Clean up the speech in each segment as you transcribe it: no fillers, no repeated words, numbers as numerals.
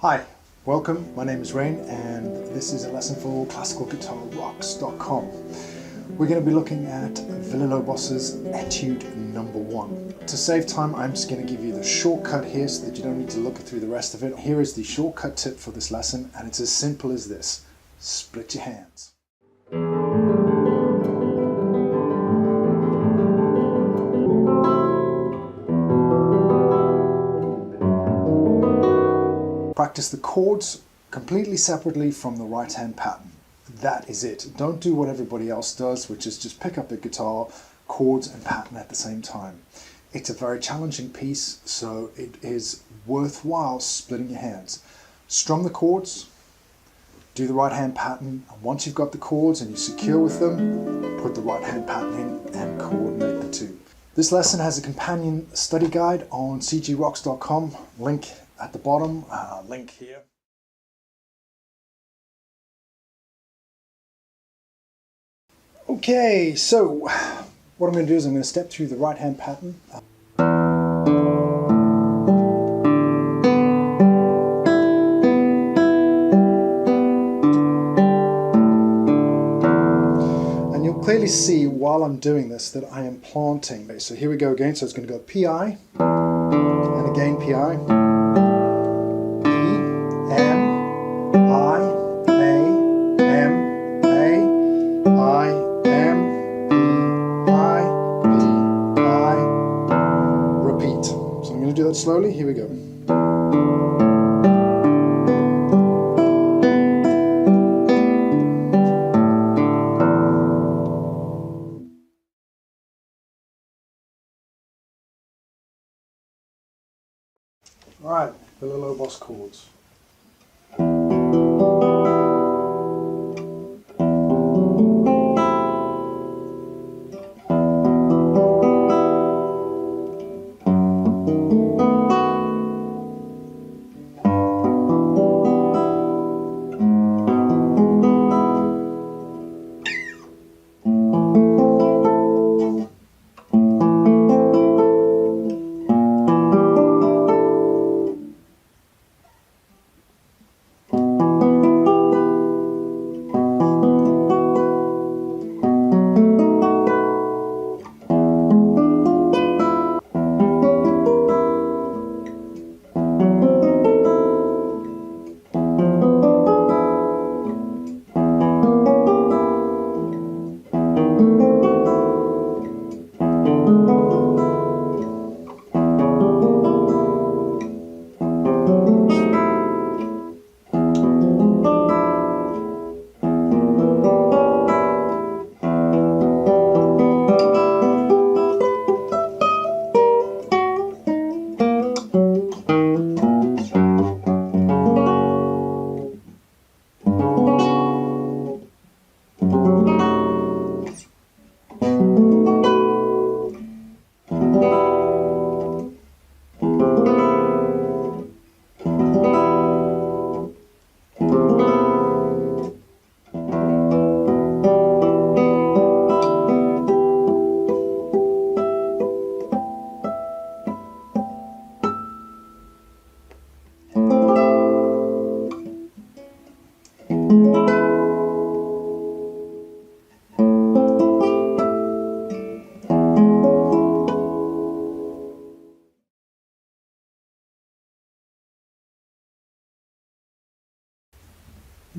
Hi, welcome. My name is Rain and this is a lesson for classicalguitarrocks.com. We're going to be looking at Villa-Lobos Etude number 1. To save time, I'm just going to give you the shortcut here so that you don't need to look through the rest of it. Here is the shortcut tip for this lesson, and it's as simple as this. Split your hands. Practice the chords completely separately from the right hand pattern. That is it. Don't do what everybody else does, which is just pick up the guitar, chords and pattern at the same time. It's a very challenging piece, so it is worthwhile splitting your hands. Strum the chords, do the right hand pattern, and once you've got the chords and you're secure with them, put the right hand pattern in and coordinate the two. This lesson has a companion study guide on cgrocks.com, link at the bottom, link here. Okay, so what I'm going to do is I'm going to step through the right hand pattern. And you'll clearly see while I'm doing this that I am planting. So here we go again, so it's going to go PI, and again PI. Do that slowly. Here we go. All right, Villa-Lobos chords.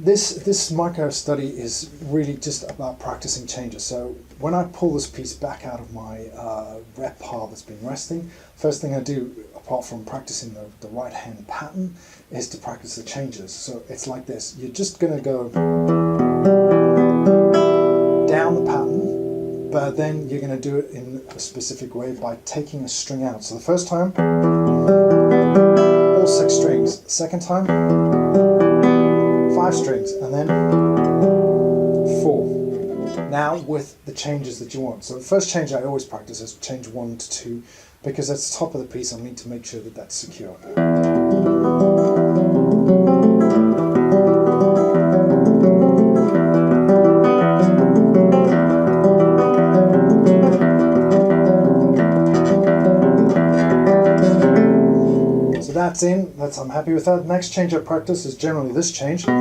This micro study is really just about practicing changes. So when I pull this piece back out of my rep pile that's been resting, first thing I do, apart from practicing the right hand pattern, is to practice the changes. So it's like this. You're just going to go down the pattern, but then you're going to do it in a specific way by taking a string out. So the first time, all 6 strings. The second time, 5 strings, and then 4. Now with the changes that you want. So the first change I always practice is change 1 to 2, because that's the top of the piece. I need to make sure that that's secure. that's in, I'm happy with that. Next change I practice is generally this change. The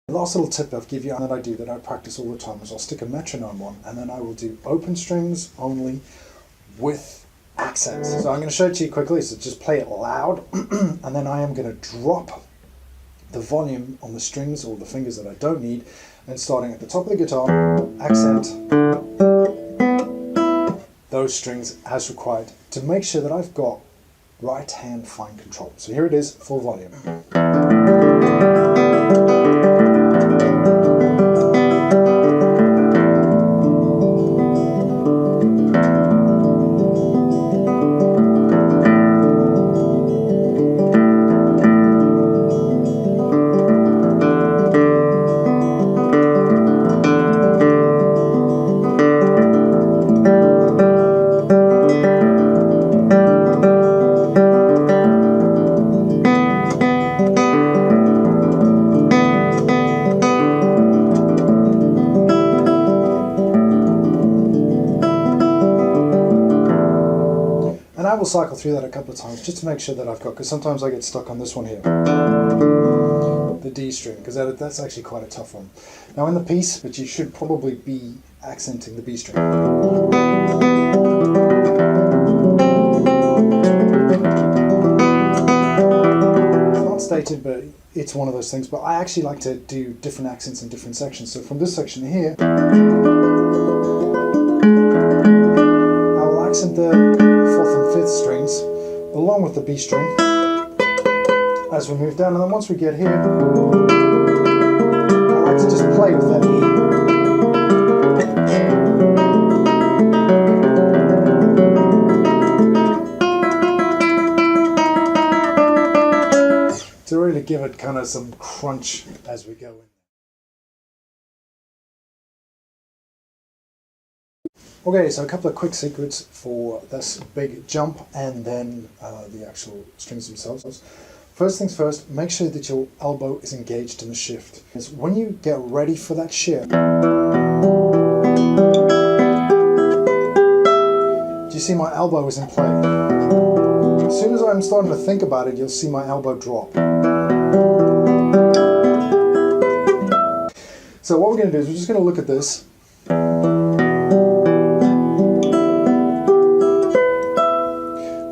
last little tip I'll give you that I do that I practice all the time is I'll stick a metronome on and then I will do open strings only with accents. So I'm going to show it to you quickly, so just play it loud and then I am going to drop the volume on the strings or the fingers that I don't need, and starting at the top of the guitar, accent those strings as required to make sure that I've got right hand fine control. So here it is, full volume. And I will cycle through that a couple of times just to make sure that I've got, because sometimes I get stuck on this one here, the D string, because that's actually quite a tough one. Now in the piece, but you should probably be accenting the B string. It's not stated, but it's one of those things, but I actually like to do different accents in different sections. So from this section here, I will accent the 4th and 5th strings along with the B string as we move down, and then once we get here I like to just play with that E. To really give it kind of some crunch as we go in. Okay, so a couple of quick secrets for this big jump and then the actual strings themselves. First things first, make sure that your elbow is engaged in the shift. Because when you get ready for that shift, do you see my elbow is in play? As soon as I'm starting to think about it, you'll see my elbow drop. So what we're going to do is we're just going to look at this.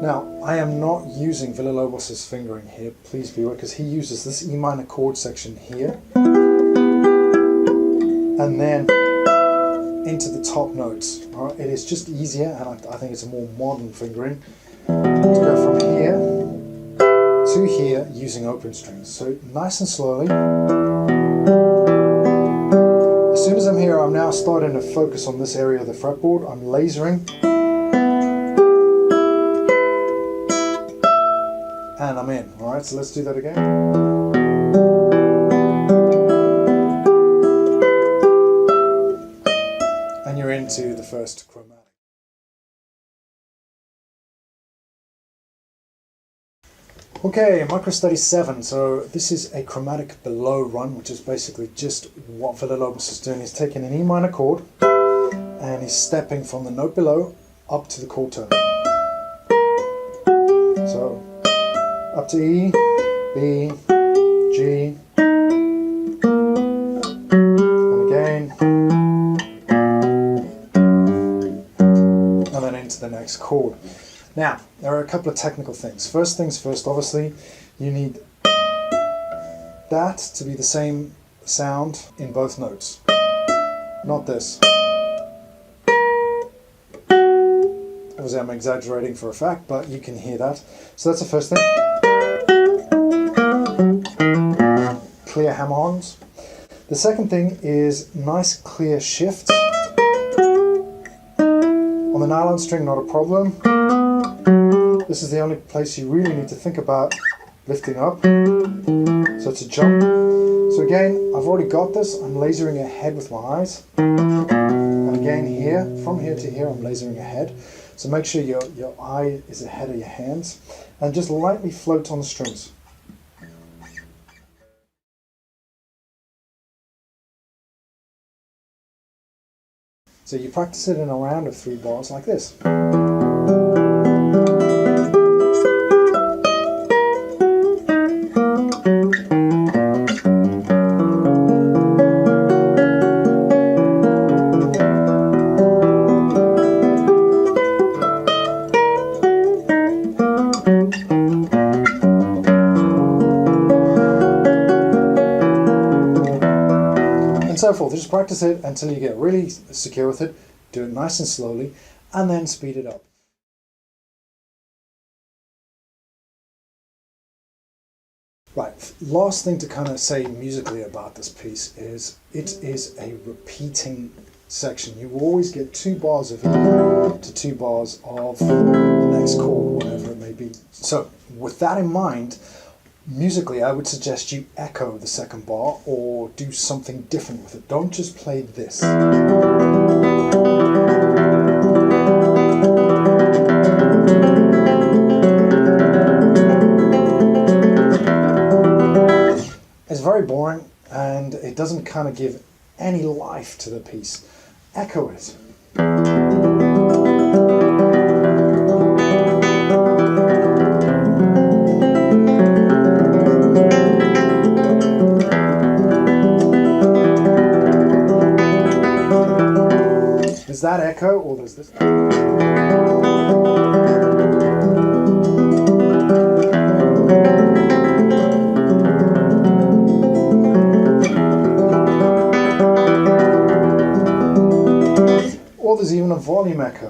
Now, I am not using Villa-Lobos' fingering here, please be aware, because he uses this E minor chord section here, and then into the top notes. All right, it is just easier, and I think it's a more modern fingering, to go from here to here using open strings. So nice and slowly. As soon as I'm here, I'm now starting to focus on this area of the fretboard. I'm lasering. And I'm in. Alright, so let's do that again. And you're into the first chromatic. Okay, micro study 7. So this is a chromatic below run, which is basically just what Villa-Lobos is doing. He's taking an E minor chord and he's stepping from the note below up to the chord tone. So up to E, B, G, and again, and then into the next chord. Now, there are a couple of technical things. First things first, obviously, you need that to be the same sound in both notes, not this. Obviously I'm exaggerating for a fact, but you can hear that. So that's the first thing. Clear hammer-ons. The second thing is nice clear shift. On the nylon string, not a problem. This is the only place you really need to think about lifting up. So it's a jump. So again, I've already got this. I'm lasering ahead with my eyes. And again here, from here to here, I'm lasering ahead. So make sure your eye is ahead of your hands and just lightly float on the strings. So you practice it in a round of 3 bars like this. So forth. Just practice it until you get really secure with it. Do it nice and slowly, and then speed it up. Right, last thing to kind of say musically about this piece is it is a repeating section. You will always get 2 bars of it to 2 bars of the next chord, whatever it may be. So with that in mind, musically, I would suggest you echo the second bar or do something different with it. Don't just play this. It's very boring and it doesn't kind of give any life to the piece. Echo it. There's that echo, or there's this. Or there's even a volume echo.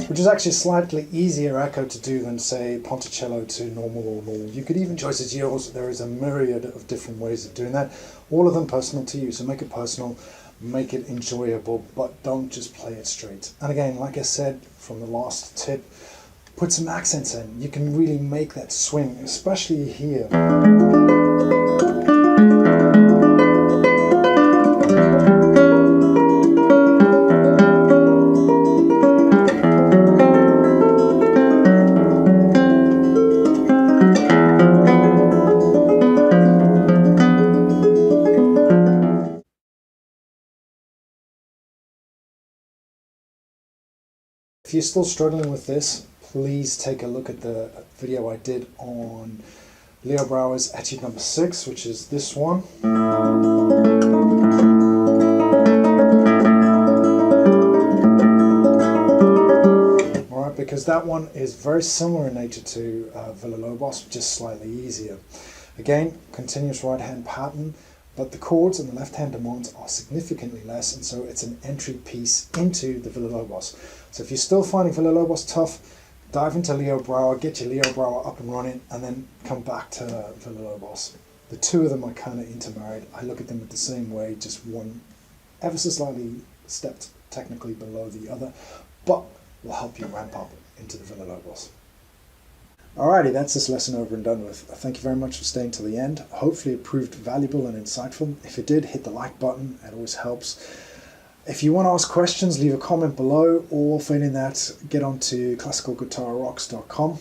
Which is actually a slightly easier echo to do than, say, Ponticello to normal or normal. You could even choice as yours. There is a myriad of different ways of doing that, all of them personal to you. So make it personal, make it enjoyable, but don't just play it straight. And again, like I said from the last tip, put some accents in. You can really make that swing, especially here. If you're still struggling with this, please take a look at the video I did on Leo Brouwer's Etude number 6, which is this one. Alright, because that one is very similar in nature to Villa-Lobos, just slightly easier. Again, continuous right hand pattern, but the chords and the left hand demands are significantly less, and so it's an entry piece into the Villa-Lobos. So if you're still finding Villa-Lobos tough, dive into Leo Brouwer, get your Leo Brouwer up and running, and then come back to Villa-Lobos. The two of them are kind of intermarried. I look at them the same way, just one ever so slightly stepped technically below the other, but will help you ramp up into the Villa-Lobos. Alrighty, that's this lesson over and done with. Thank you very much for staying till the end. Hopefully it proved valuable and insightful. If it did, hit the like button. It always helps. If you want to ask questions, leave a comment below, or failing that, get onto classicalguitarrocks.com.